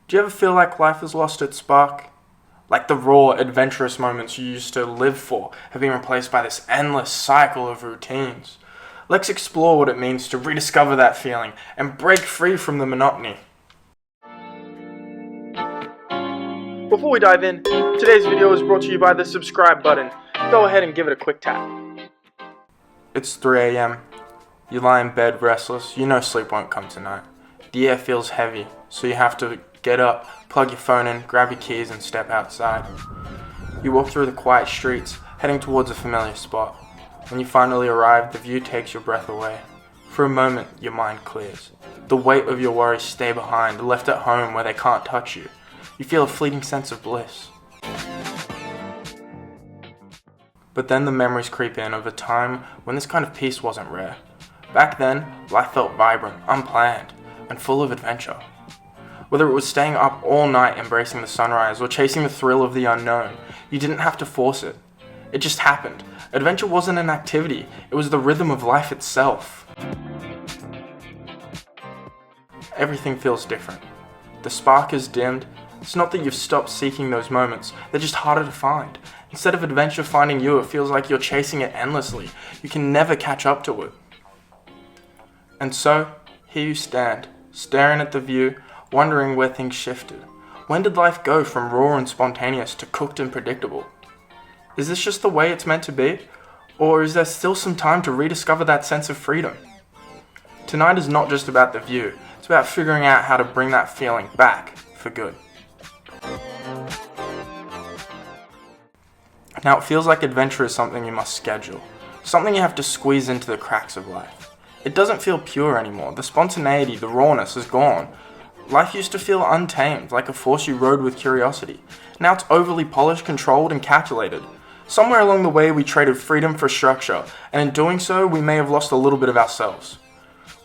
Do you ever feel like life has lost its spark? Like the raw, adventurous moments you used to live for have been replaced by this endless cycle of routines. Let's explore what it means to rediscover that feeling and break free from the monotony. Before we dive in, today's video is brought to you by the subscribe button. Go ahead and give it a quick tap. It's 3 a.m. You lie in bed restless, you know sleep won't come tonight. The air feels heavy, so you have to get up, plug your phone in, grab your keys and step outside. You walk through the quiet streets, heading towards a familiar spot. When you finally arrive, the view takes your breath away. For a moment, your mind clears. The weight of your worries stay behind, left at home where they can't touch you. You feel a fleeting sense of bliss. But then the memories creep in of a time when this kind of peace wasn't rare. Back then, life felt vibrant, unplanned, and full of adventure. Whether it was staying up all night embracing the sunrise or chasing the thrill of the unknown, you didn't have to force it. It just happened. Adventure wasn't an activity, it was the rhythm of life itself. Everything feels different. The spark is dimmed. It's not that you've stopped seeking those moments, they're just harder to find. Instead of adventure finding you, it feels like you're chasing it endlessly. You can never catch up to it. And so, here you stand, staring at the view, wondering where things shifted. When did life go from raw and spontaneous to cooked and predictable? Is this just the way it's meant to be? Or is there still some time to rediscover that sense of freedom? Tonight is not just about the view, it's about figuring out how to bring that feeling back for good. Now it feels like adventure is something you must schedule, something you have to squeeze into the cracks of life. It doesn't feel pure anymore, the spontaneity, the rawness is gone. Life used to feel untamed, like a force you rode with curiosity. Now it's overly polished, controlled, and calculated. Somewhere along the way we traded freedom for structure, and in doing so we may have lost a little bit of ourselves.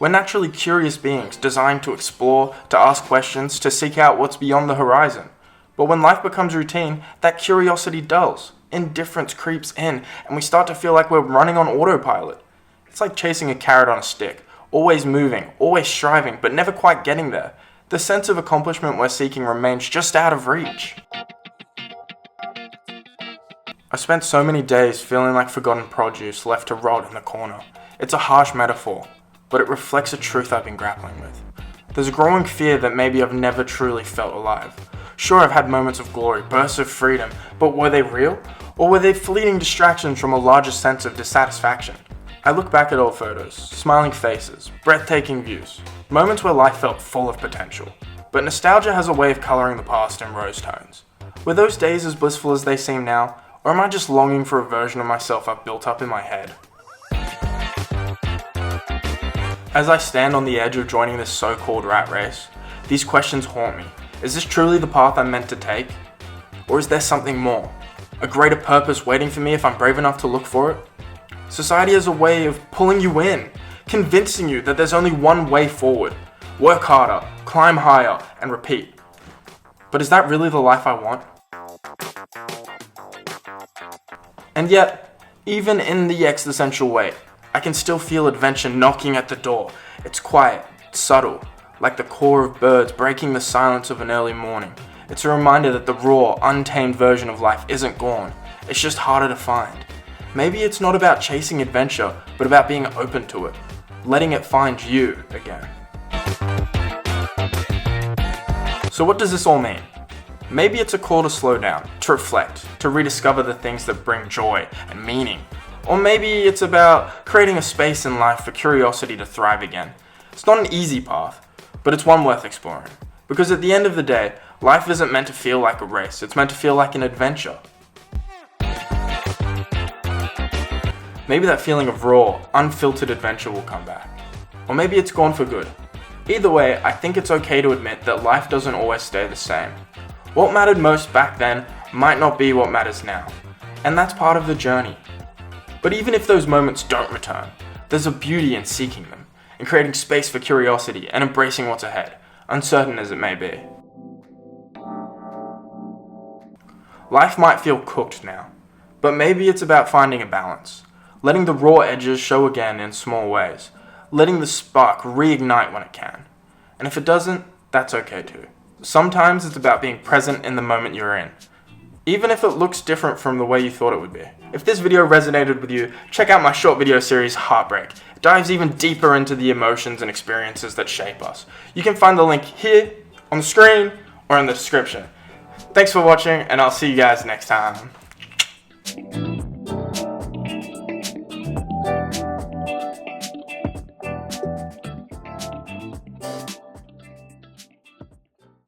We're naturally curious beings, designed to explore, to ask questions, to seek out what's beyond the horizon. But when life becomes routine, that curiosity dulls. Indifference creeps in, and we start to feel like we're running on autopilot. It's like chasing a carrot on a stick, always moving, always striving, but never quite getting there. The sense of accomplishment we're seeking remains just out of reach. I spent so many days feeling like forgotten produce left to rot in the corner. It's a harsh metaphor, but it reflects a truth I've been grappling with. There's a growing fear that maybe I've never truly felt alive. Sure, I've had moments of glory, bursts of freedom, but were they real? Or were they fleeting distractions from a larger sense of dissatisfaction? I look back at old photos, smiling faces, breathtaking views, moments where life felt full of potential. But nostalgia has a way of coloring the past in rose tones. Were those days as blissful as they seem now, or am I just longing for a version of myself I've built up in my head? As I stand on the edge of joining this so-called rat race, these questions haunt me. Is this truly the path I'm meant to take? Or is there something more? A greater purpose waiting for me if I'm brave enough to look for it? Society has a way of pulling you in, convincing you that there's only one way forward. Work harder, climb higher, and repeat. But is that really the life I want? And yet, even in the existential wait, I can still feel adventure knocking at the door. It's quiet, subtle, like the caw of birds breaking the silence of an early morning. It's a reminder that the raw, untamed version of life isn't gone. It's just harder to find. Maybe it's not about chasing adventure, but about being open to it, letting it find you again. So what does this all mean? Maybe it's a call to slow down, to reflect, to rediscover the things that bring joy and meaning. Or maybe it's about creating a space in life for curiosity to thrive again. It's not an easy path, but it's one worth exploring. Because at the end of the day, life isn't meant to feel like a race, it's meant to feel like an adventure. Maybe that feeling of raw, unfiltered adventure will come back. Or maybe it's gone for good. Either way, I think it's okay to admit that life doesn't always stay the same. What mattered most back then might not be what matters now. And that's part of the journey. But even if those moments don't return, there's a beauty in seeking them, in creating space for curiosity and embracing what's ahead, uncertain as it may be. Life might feel cooked now, but maybe it's about finding a balance. Letting the raw edges show again in small ways, letting the spark reignite when it can. And if it doesn't, that's okay too. Sometimes it's about being present in the moment you're in, even if it looks different from the way you thought it would be. If this video resonated with you, check out my short video series, Heartbreak. It dives even deeper into the emotions and experiences that shape us. You can find the link here, on the screen, or in the description. Thanks for watching, and I'll see you guys next time.